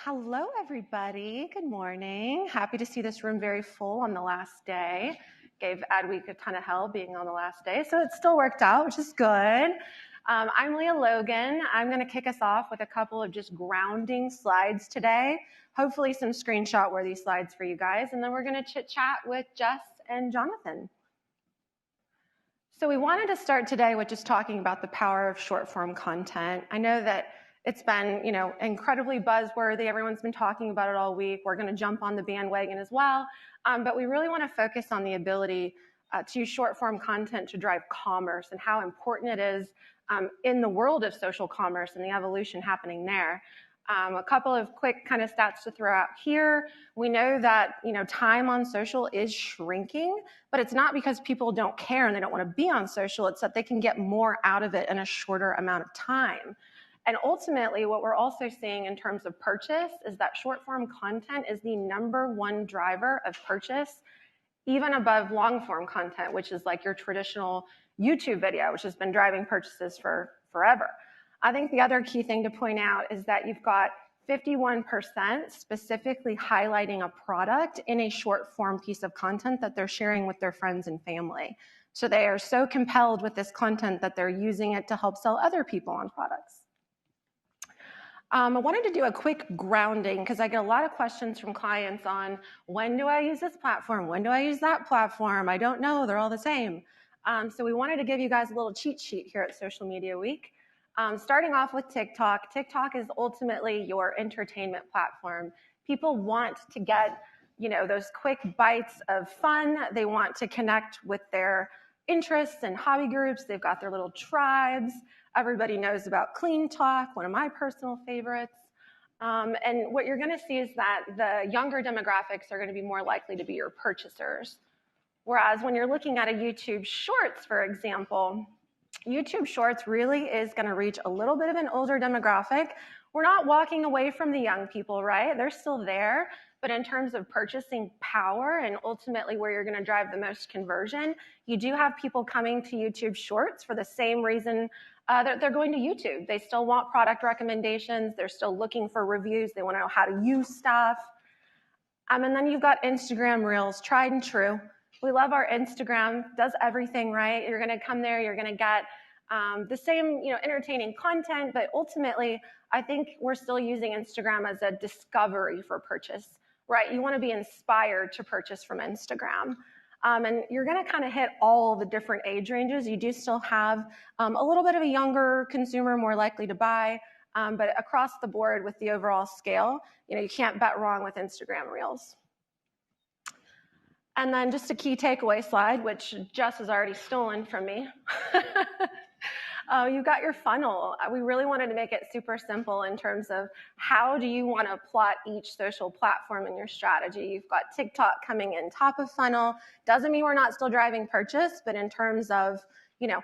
Hello, everybody. Good morning. Happy to see this room very full on the last day. Gave Adweek a ton of hell being on the last day, so it still worked out, which is good. I'm Leah Logan. I'm going to kick us off with a couple of just grounding slides today, hopefully some screenshot-worthy slides for you guys, and then we're going to chit-chat with Jess and Jonathan. So we wanted to start today with just talking about the power of short-form content. I know that it's been, incredibly buzzworthy. Everyone's been talking about it all week. We're going to jump on the bandwagon as well. But we really want to focus on the ability to use short-form content to drive commerce and how important it is in the world of social commerce and the evolution happening there. A couple of quick kind of stats to throw out here. We know that, time on social is shrinking, but it's not because people don't care and they don't want to be on social. It's that they can get more out of it in a shorter amount of time. And ultimately, what we're also seeing in terms of purchase is that short-form content is the #1 driver of purchase, even above long-form content, which is like your traditional YouTube video, which has been driving purchases for forever. I think the other key thing to point out is that you've got 51% specifically highlighting a product in a short-form piece of content that they're sharing with their friends and family. So they are so compelled with this content that they're using it to help sell other people on products. I wanted to do a quick grounding because I get a lot of questions from clients on when do I use this platform? When do I use that platform? I don't know, they're all the same. So we wanted to give you guys a little cheat sheet here at Social Media Week. Starting off with TikTok. TikTok is ultimately your entertainment platform. People want to get, those quick bites of fun. They want to connect with their interests and hobby groups. They've got their little tribes. Everybody knows about Clean Talk, one of my personal favorites. And what you're going to see is that the younger demographics are going to be more likely to be your purchasers. Whereas when you're looking at a YouTube Shorts, for example, YouTube Shorts really is going to reach a little bit of an older demographic. We're not walking away from the young people, right? They're still there. But in terms of purchasing power and ultimately where you're going to drive the most conversion, you do have people coming to YouTube Shorts for the same reason that they're going to YouTube. They still want product recommendations. They're still looking for reviews. They want to know how to use stuff. And then you've got Instagram Reels, tried and true. We love our Instagram, does everything right. You're going to come there, you're going to get the same, entertaining content, but ultimately, I think we're still using Instagram as a discovery for purchase, right? You want to be inspired to purchase from Instagram. And you're going to kind of hit all the different age ranges. You do still have a little bit of a younger consumer more likely to buy, but across the board with the overall scale, you can't bet wrong with Instagram Reels. And then just a key takeaway slide, which Jess has already stolen from me. You've got your funnel. We really wanted to make it super simple in terms of how do you want to plot each social platform in your strategy. You've got TikTok coming in top of funnel. Doesn't mean we're not still driving purchase, but in terms of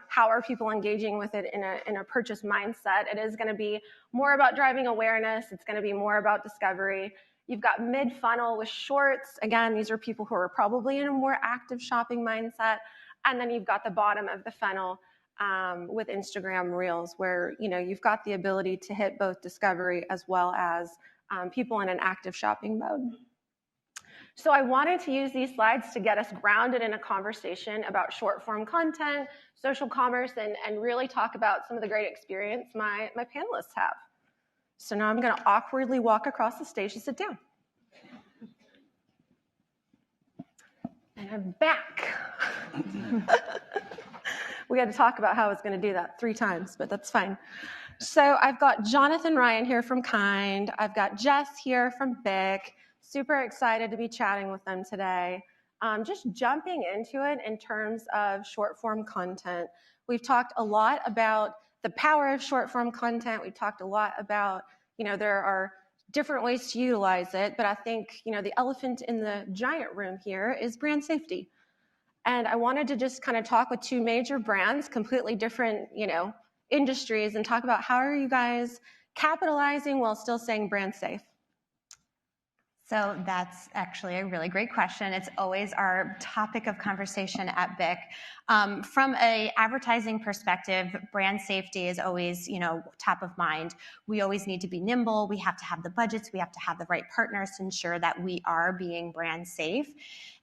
how are people engaging with it in a purchase mindset, it is going to be more about driving awareness. It's going to be more about discovery. You've got mid-funnel with Shorts. Again, these are people who are probably in a more active shopping mindset. And then you've got the bottom of the funnel with Instagram Reels, where you've got the ability to hit both discovery as well as people in an active shopping mode. So I wanted to use these slides to get us grounded in a conversation about short-form content, social commerce, and really talk about some of the great experience my panelists have. So now I'm going to awkwardly walk across the stage to sit down. And I'm back. We had to talk about how I was going to do that 3 times, but that's fine. So I've got Jonathan Ryan here from Kind. I've got Jess here from BIC. Super excited to be chatting with them today. Just jumping into it in terms of short-form content. We've talked a lot about the power of short-form content. We talked a lot about, there are different ways to utilize it, but I think, the elephant in the giant room here is brand safety. And I wanted to just kind of talk with 2 major brands, completely different, industries, and talk about how are you guys capitalizing while still staying brand safe. So that's actually a really great question. It's always our topic of conversation at BIC. From a advertising perspective, brand safety is always, top of mind. We always need to be nimble. We have to have the budgets. We have to have the right partners to ensure that we are being brand safe.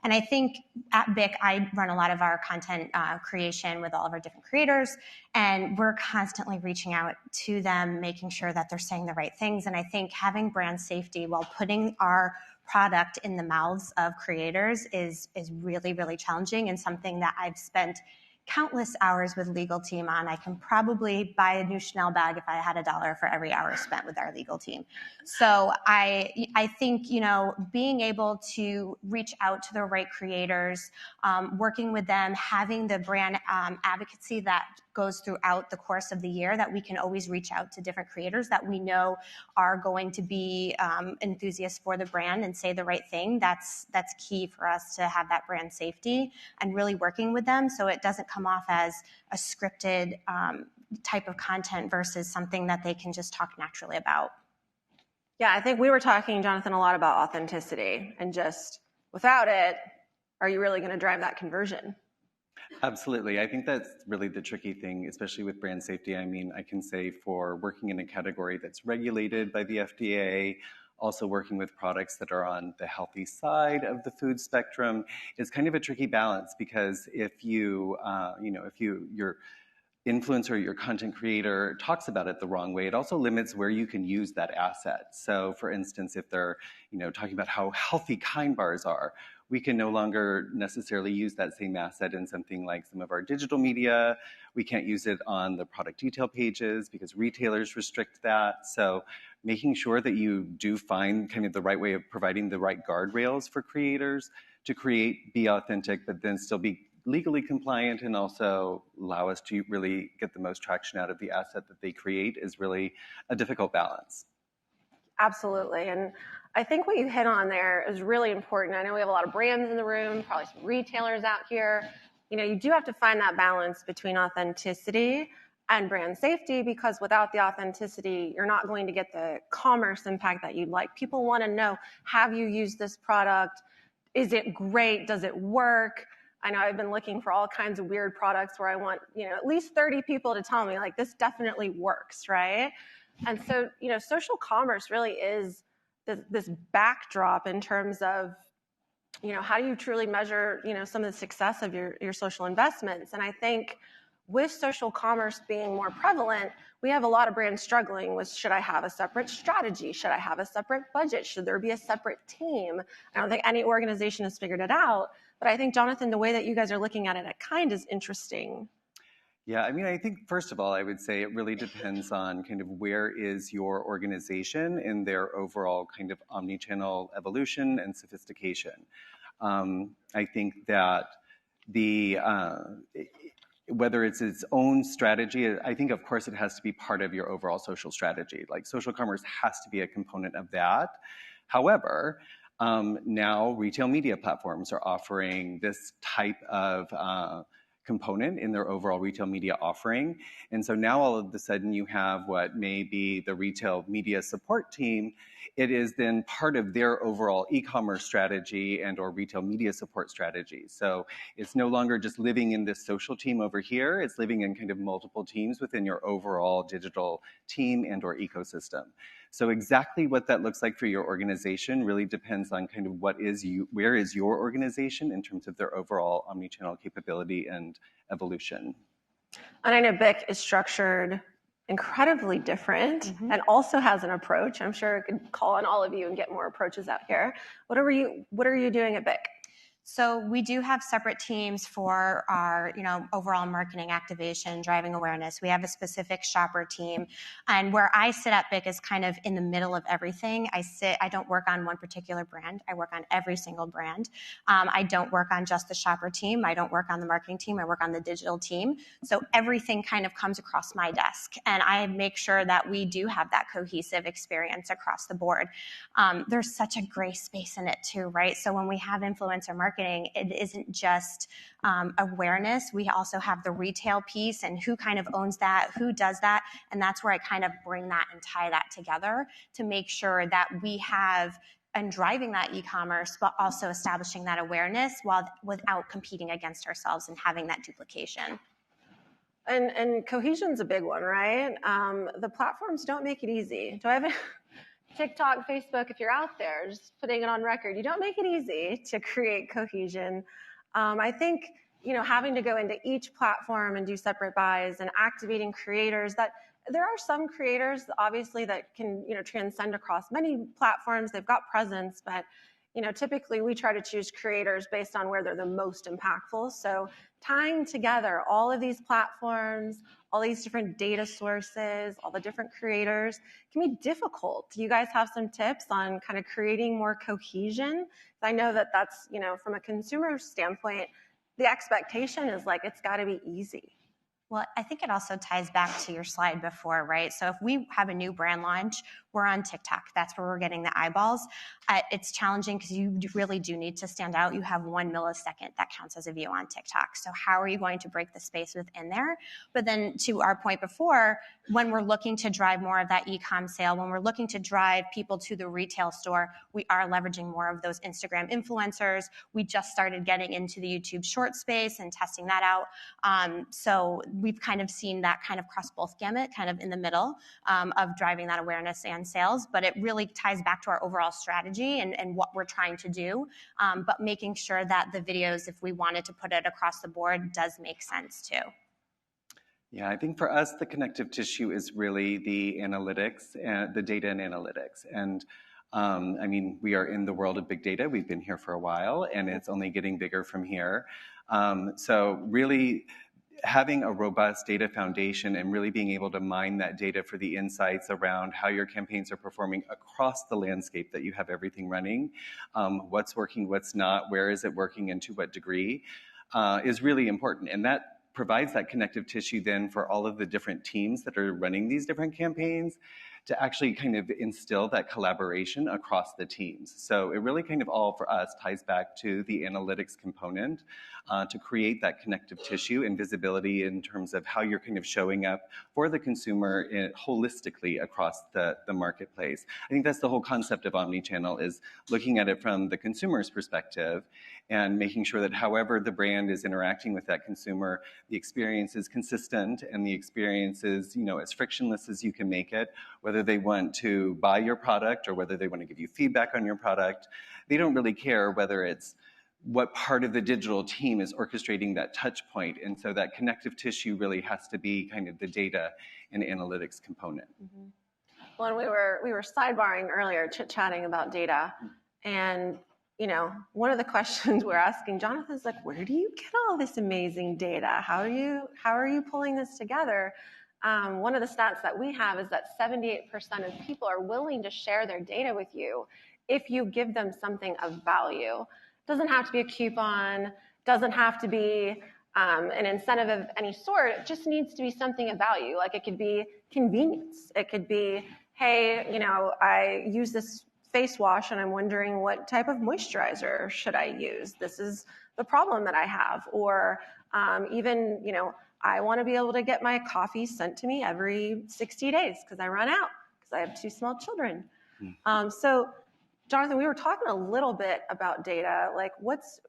And I think at BIC, I run a lot of our content creation with all of our different creators, and we're constantly reaching out to them, making sure that they're saying the right things. And I think having brand safety while putting our product in the mouths of creators is really, really challenging, and something that I've spent countless hours with legal team on. I can probably buy a new Chanel bag if I had $1 for every hour spent with our legal team. So I think, being able to reach out to the right creators, working with them, having the brand advocacy that goes throughout the course of the year, that we can always reach out to different creators that we know are going to be enthusiasts for the brand and say the right thing. That's key for us to have that brand safety and really working with them so it doesn't come off as a scripted type of content versus something that they can just talk naturally about. Yeah, I think we were talking, Jonathan, a lot about authenticity, and just without it, are you really going to drive that conversion? Absolutely. I think that's really the tricky thing, especially with brand safety. I mean, I can say for working in a category that's regulated by the FDA, also working with products that are on the healthy side of the food spectrum, is kind of a tricky balance, because if your influencer, your content creator talks about it the wrong way, it also limits where you can use that asset. So for instance, if they're talking about how healthy Kind bars are, we can no longer necessarily use that same asset in something like some of our digital media. We can't use it on the product detail pages because retailers restrict that. So making sure that you do find kind of the right way of providing the right guardrails for creators to create, be authentic, but then still be legally compliant and also allow us to really get the most traction out of the asset that they create is really a difficult balance. Absolutely. And I think what you hit on there is really important. I know we have a lot of brands in the room, probably some retailers out here. You do have to find that balance between authenticity and brand safety, because without the authenticity, you're not going to get the commerce impact that you'd like. People want to know, have you used this product? Is it great? Does it work? I know I've been looking for all kinds of weird products where I want, at least 30 people to tell me, like, this definitely works, right? And so, social commerce really is this backdrop in terms of, how do you truly measure, some of the success of your social investments? And I think with social commerce being more prevalent, we have a lot of brands struggling with, should I have a separate strategy? Should I have a separate budget? Should there be a separate team? I don't think any organization has figured it out. But I think, Jonathan, the way that you guys are looking at it at Kind is interesting. Yeah, I mean, I think first of all, I would say it really depends on kind of where is your organization in their overall kind of omni-channel evolution and sophistication. I think that whether it's its own strategy, I think of course it has to be part of your overall social strategy. Like, social commerce has to be a component of that. However, now retail media platforms are offering this type of component in their overall retail media offering. And so now all of a sudden you have what may be the retail media support team. It is then part of their overall e-commerce strategy and or retail media support strategy. So it's no longer just living in this social team over here, it's living in kind of multiple teams within your overall digital team and or ecosystem. So exactly what that looks like for your organization really depends on kind of where is your organization in terms of their overall omnichannel capability and evolution. And I know BIC is structured incredibly different and also has an approach. I'm sure I could call on all of you and get more approaches out here. What are you doing at BIC? So we do have separate teams for our, overall marketing activation, driving awareness. We have a specific shopper team, and where I sit at BIC is kind of in the middle of everything. I don't work on one particular brand. I work on every single brand. I don't work on just the shopper team. I don't work on the marketing team. I work on the digital team. So everything kind of comes across my desk, and I make sure that we do have that cohesive experience across the board. There's such a gray space in it too, right? So when we have influencer marketing, it isn't just awareness. We also have the retail piece and who kind of owns that, who does that. And that's where I kind of bring that and tie that together to make sure that we have and driving that e-commerce, but also establishing that awareness without competing against ourselves and having that duplication. And cohesion's a big one, right? The platforms don't make it easy. Do I have a TikTok, Facebook, if you're out there, just putting it on record, you don't make it easy to create cohesion. I think, having to go into each platform and do separate buys and activating creators, that there are some creators, obviously, that can, transcend across many platforms. They've got presence, but typically we try to choose creators based on where they're the most impactful. So tying together all of these platforms, all these different data sources, all the different creators can be difficult. Do you guys have some tips on kind of creating more cohesion? I know that that's, from a consumer standpoint, the expectation is like, it's got to be easy. Well, I think it also ties back to your slide before, right? So if we have a new brand launch, we're on TikTok. That's where we're getting the eyeballs. It's challenging because you really do need to stand out. You have 1 millisecond that counts as a view on TikTok. So how are you going to break the space within there? But then to our point before, when we're looking to drive more of that e-com sale, when we're looking to drive people to the retail store, we are leveraging more of those Instagram influencers. We just started getting into the YouTube short space and testing that out. So we've kind of seen that kind of cross both gamut, kind of in the middle of driving that awareness and sales, but it really ties back to our overall strategy and what we're trying to do, but making sure that the videos, if we wanted to put it across the board, does make sense too. Yeah, I think for us, the connective tissue is really the analytics, the data and analytics. And I mean, we are in the world of big data. We've been here for a while, and it's only getting bigger from here. So really, having a robust data foundation and really being able to mine that data for the insights around how your campaigns are performing across the landscape that you have everything running, what's working, what's not, where is it working, and to what degree, is really important. And that provides that connective tissue then for all of the different teams that are running these different campaigns to actually kind of instill that collaboration across the teams. So it really kind of all for us ties back to the analytics component to create that connective tissue and visibility in terms of how you're kind of showing up for the consumer holistically across the marketplace. I think that's the whole concept of omnichannel, is looking at it from the consumer's perspective and making sure that however the brand is interacting with that consumer, the experience is consistent and the experience is, as frictionless as you can make it, whether they want to buy your product or whether they want to give you feedback on your product. They don't really care whether it's what part of the digital team is orchestrating that touch point. And so that connective tissue really has to be kind of the data and analytics component. Mm-hmm. Well, and we were sidebarring earlier, chit-chatting about data. And, one of the questions we're asking Jonathan is like, where do you get all this amazing data? How are you pulling this together? One of the stats that we have is that 78% of people are willing to share their data with you if you give them something of value. Doesn't have to be a coupon, doesn't have to be an incentive of any sort. It just needs to be something of value. Like, it could be convenience. It could be, hey, I use this face wash and I'm wondering what type of moisturizer should I use. This is the problem that I have. Or even, I want to be able to get my coffee sent to me every 60 days because I run out because I have 2 small children. So Jonathan, we were talking a little bit about data. Like, what's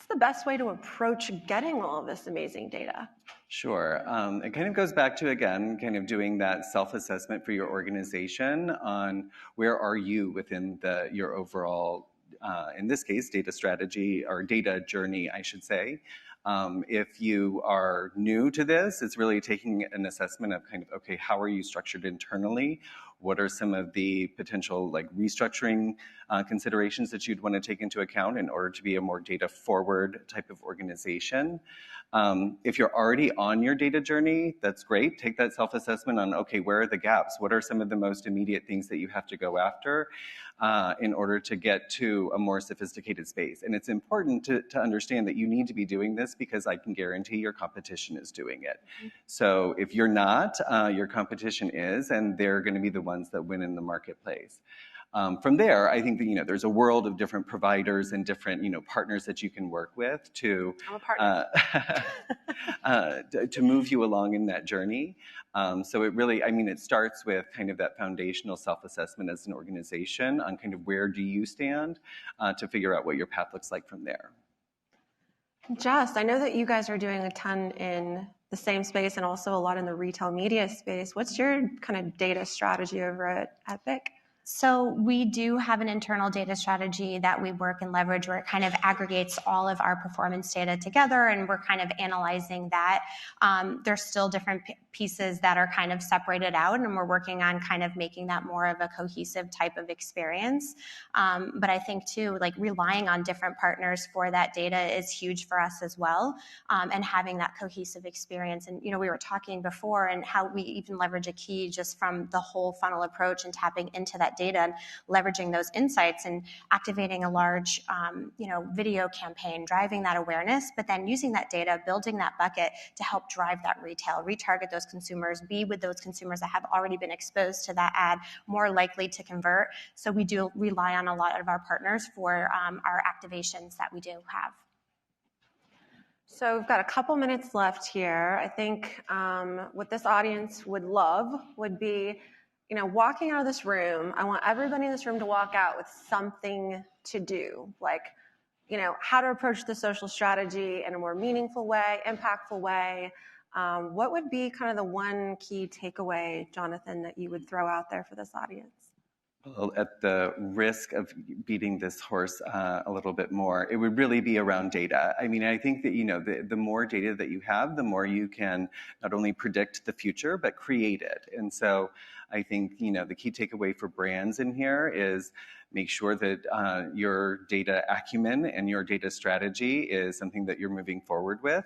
the best way to approach getting all of this amazing data? Sure. It kind of goes back to, again, kind of doing that self-assessment for your organization on where are you within your overall, in this case, data strategy or data journey, I should say. If you are new to this, it's really taking an assessment of kind of, okay, how are you structured internally? What are some of the potential restructuring considerations that you'd want to take into account in order to be a more data forward type of organization? If you're already on your data journey, that's great. Take that self-assessment on, okay, where are the gaps? What are some of the most immediate things that you have to go after in order to get to a more sophisticated space? And it's important to understand that you need to be doing this because I can guarantee your competition is doing it. So if you're not, your competition is, and they're going to be the ones that win in the marketplace. From there, I think that there's a world of different providers and different partners that you can work with to I'm a partner. to move you along in that journey. So it really, it starts with kind of that foundational self-assessment as an organization on kind of where do you stand to figure out what your path looks like from there. Jess, I know that you guys are doing a ton in the same space and also a lot in the retail media space. What's your kind of data strategy over at Adweek? So we do have an internal data strategy that we work and leverage where it kind of aggregates all of our performance data together, and we're kind of analyzing that. There's still different pieces that are kind of separated out, and we're working on kind of making that more of a cohesive type of experience. But I think too, like relying on different partners for that data is huge for us as well, and having that cohesive experience. And we were talking before and how we even leverage a key just from the whole funnel approach and tapping into that data and leveraging those insights and activating a large video campaign, driving that awareness, but then using that data, building that bucket to help drive that retail, retarget those consumers, be with those consumers that have already been exposed to that ad, more likely to convert. So we do rely on a lot of our partners for our activations that we do have. So we've got a couple minutes left here. I think what this audience would love would be walking out of this room. I want everybody in this room to walk out with something to do, like, how to approach the social strategy in a more meaningful way, impactful way. What would be kind of the one key takeaway, Jonathan, that you would throw out there for this audience? Well, at the risk of beating this horse a little bit more, it would really be around data. I think that, the more data that you have, the more you can not only predict the future, but create it. And so I think, the key takeaway for brands in here is make sure that your data acumen and your data strategy is something that you're moving forward with.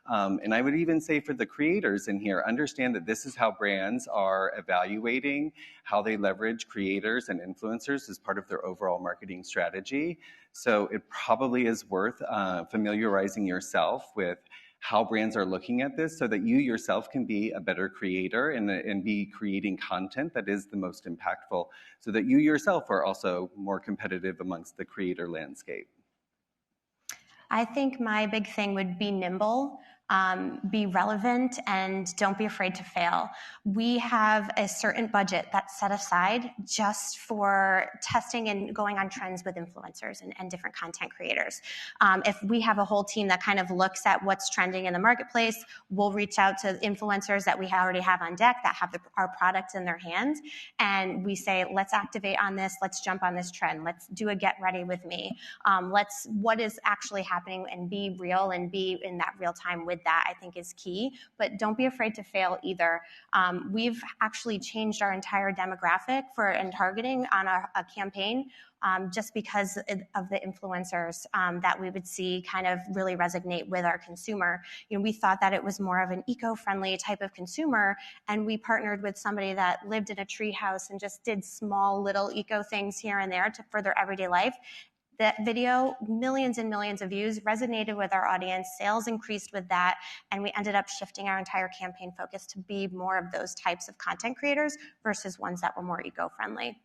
And I would even say for the creators in here, understand that this is how brands are evaluating how they leverage creators and influencers as part of their overall marketing strategy. So it probably is worth familiarizing yourself with how brands are looking at this so that you yourself can be a better creator and be creating content that is the most impactful so that you yourself are also more competitive amongst the creator landscape. I think my big thing would be nimble. Be relevant, and don't be afraid to fail. We have a certain budget that's set aside just for testing and going on trends with influencers and different content creators. If we have a whole team that kind of looks at what's trending in the marketplace, we'll reach out to influencers that we already have on deck that have our products in their hands, and we say, let's activate on this, let's jump on this trend, let's do a get ready with me. What is actually happening, and be real and be in that real time with that, I think is key. But don't be afraid to fail either. We've actually changed our entire demographic and targeting on a campaign just because of the influencers that we would see kind of really resonate with our consumer. We thought that it was more of an eco-friendly type of consumer, and we partnered with somebody that lived in a tree house and just did small little eco things here and there for their everyday life. That video, millions and millions of views, resonated with our audience, sales increased with that, and we ended up shifting our entire campaign focus to be more of those types of content creators versus ones that were more eco-friendly.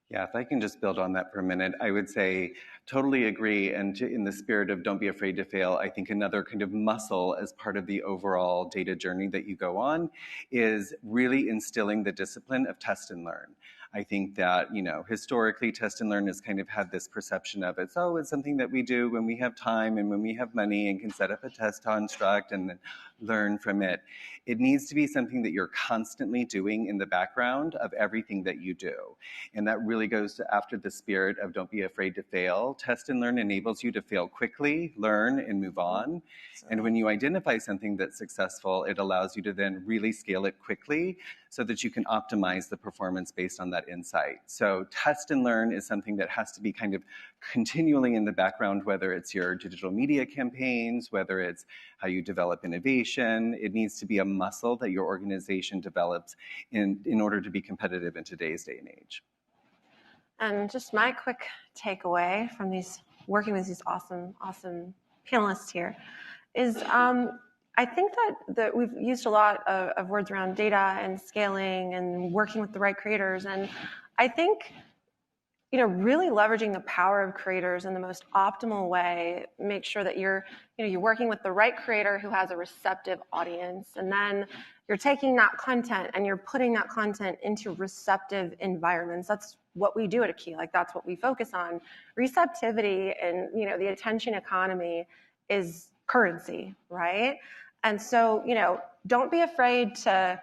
Yeah, if I can just build on that for a minute, I would say totally agree. And in the spirit of don't be afraid to fail, I think another kind of muscle as part of the overall data journey that you go on is really instilling the discipline of test and learn. I think that, historically test and learn has kind of had this perception of it's something that we do when we have time and when we have money and can set up a test construct and then learn from it. It needs to be something that you're constantly doing in the background of everything that you do. And that really goes after the spirit of don't be afraid to fail. Test and learn enables you to fail quickly, learn, and move on. And when you identify something that's successful, it allows you to then really scale it quickly so that you can optimize the performance based on that insight. So test and learn is something that has to be kind of continually in the background, whether it's your digital media campaigns, whether it's how you develop innovation. It needs to be a muscle that your organization develops in order to be competitive in today's day and age. And just my quick takeaway from working with these awesome panelists here is I think that we've used a lot of words around data and scaling and working with the right creators. And I think, really leveraging the power of creators in the most optimal way. Make sure that you're working with the right creator who has a receptive audience, and then you're taking that content and you're putting that content into receptive environments. That's what we do at Key. Like, that's what we focus on. Receptivity and the attention economy is currency, right? And so don't be afraid to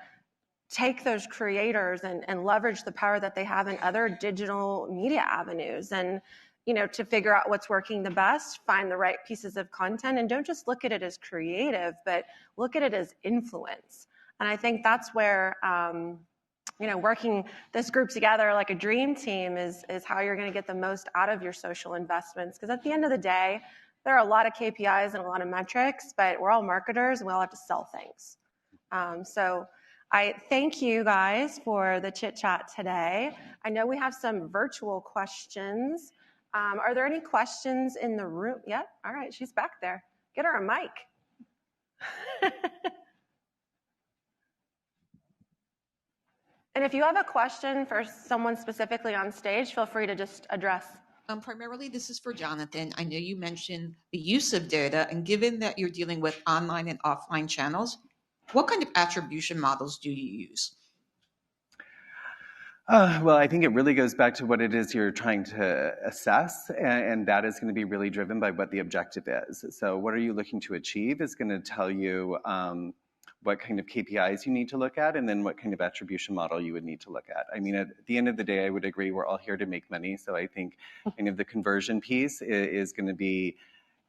take those creators and leverage the power that they have in other digital media avenues, and to figure out what's working the best, find the right pieces of content, and don't just look at it as creative, but look at it as influence. And I think that's where working this group together like a dream team is how you're going to get the most out of your social investments. Because at the end of the day, there are a lot of KPIs and a lot of metrics, but we're all marketers and we all have to sell things. So I thank you guys for the chit chat today. I know we have some virtual questions. Are there any questions in the room? Yeah, all right, she's back there. Get her a mic. And if you have a question for someone specifically on stage, feel free to just address. Primarily, this is for Jonathan. I know you mentioned the use of data, and given that you're dealing with online and offline channels, what kind of attribution models do you use? Well, I think it really goes back to what it is you're trying to assess, and that is going to be really driven by what the objective is. So what are you looking to achieve is going to tell you what kind of KPIs you need to look at, and then what kind of attribution model you would need to look at. I mean, at the end of the day, I would agree we're all here to make money, so I think kind of the conversion piece is going to be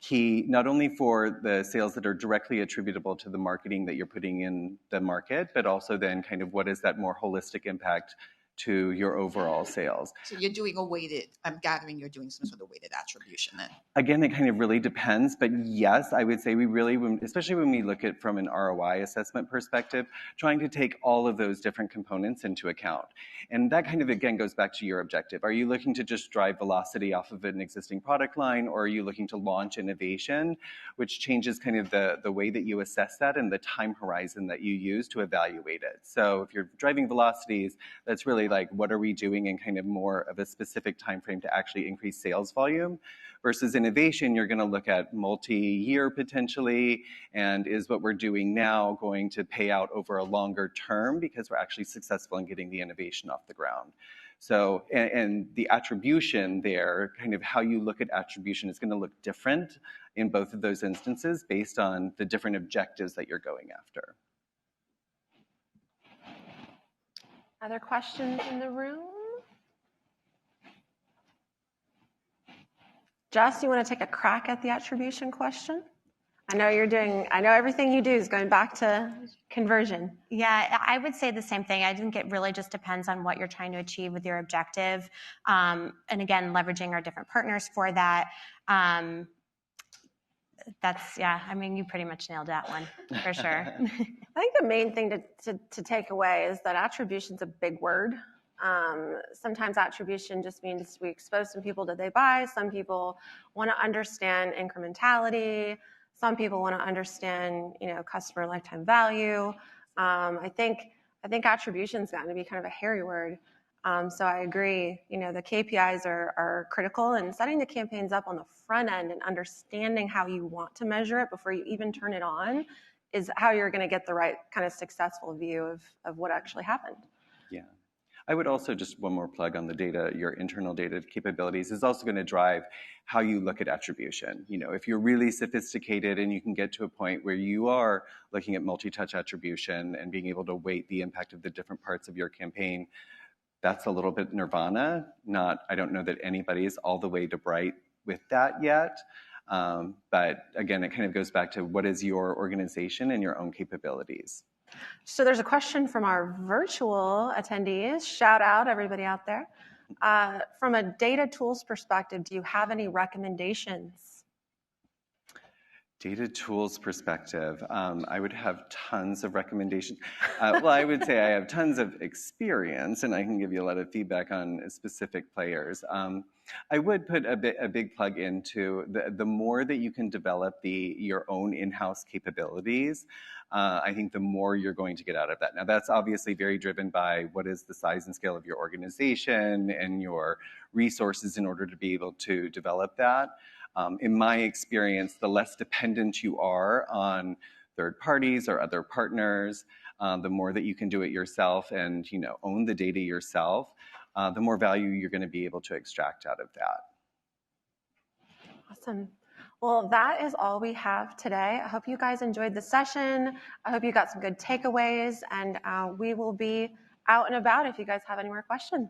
key, not only for the sales that are directly attributable to the marketing that you're putting in the market, but also then kind of what is that more holistic impact to your overall sales. So you're doing a weighted, I'm gathering you're doing some sort of weighted attribution then. Again, it kind of really depends, but yes, I would say we really, especially when we look at from an ROI assessment perspective, trying to take all of those different components into account. And that kind of, again, goes back to your objective. Are you looking to just drive velocity off of an existing product line, or are you looking to launch innovation, which changes kind of the way that you assess that and the time horizon that you use to evaluate it. So if you're driving velocities, that's really like, what are we doing in kind of more of a specific time frame to actually increase sales volume? Versus innovation, you're going to look at multi-year potentially, and is what we're doing now going to pay out over a longer term because we're actually successful in getting the innovation off the ground. So, and the attribution there, kind of how you look at attribution is going to look different in both of those instances based on the different objectives that you're going after. Other questions in the room? Jess, you want to take a crack at the attribution question? I know everything you do is going back to conversion. Yeah, I would say the same thing. I think it really just depends on what you're trying to achieve with your objective. And again, leveraging our different partners for that. I mean, you pretty much nailed that one for sure. I think the main thing to take away is that attribution's a big word. Sometimes attribution just means we expose some people, did they buy? Some people want to understand incrementality. Some people want to understand, customer lifetime value. I think attribution's gotten to be kind of a hairy word. So I agree, the KPIs are critical, and setting the campaigns up on the front end and understanding how you want to measure it before you even turn it on is how you're going to get the right kind of successful view of what actually happened. Yeah. I would also, just one more plug on the data, your internal data capabilities is also going to drive how you look at attribution. If you're really sophisticated and you can get to a point where you are looking at multi-touch attribution and being able to weight the impact of the different parts of your campaign, that's a little bit nirvana. I don't know that anybody is all the way to bright with that yet. But again, it kind of goes back to what is your organization and your own capabilities. So there's a question from our virtual attendees. Shout out everybody out there. From a data tools perspective, do you have any recommendations? Data tools perspective, I would have tons of recommendations. Well, I would say I have tons of experience, and I can give you a lot of feedback on specific players. I would put a big plug into the more that you can develop your own in-house capabilities. I think the more you're going to get out of that. Now, that's obviously very driven by what is the size and scale of your organization and your resources in order to be able to develop that. In my experience, the less dependent you are on third parties or other partners, the more that you can do it yourself and own the data yourself, the more value you're going to be able to extract out of that. Awesome. Well, that is all we have today. I hope you guys enjoyed the session. I hope you got some good takeaways, and we will be out and about if you guys have any more questions.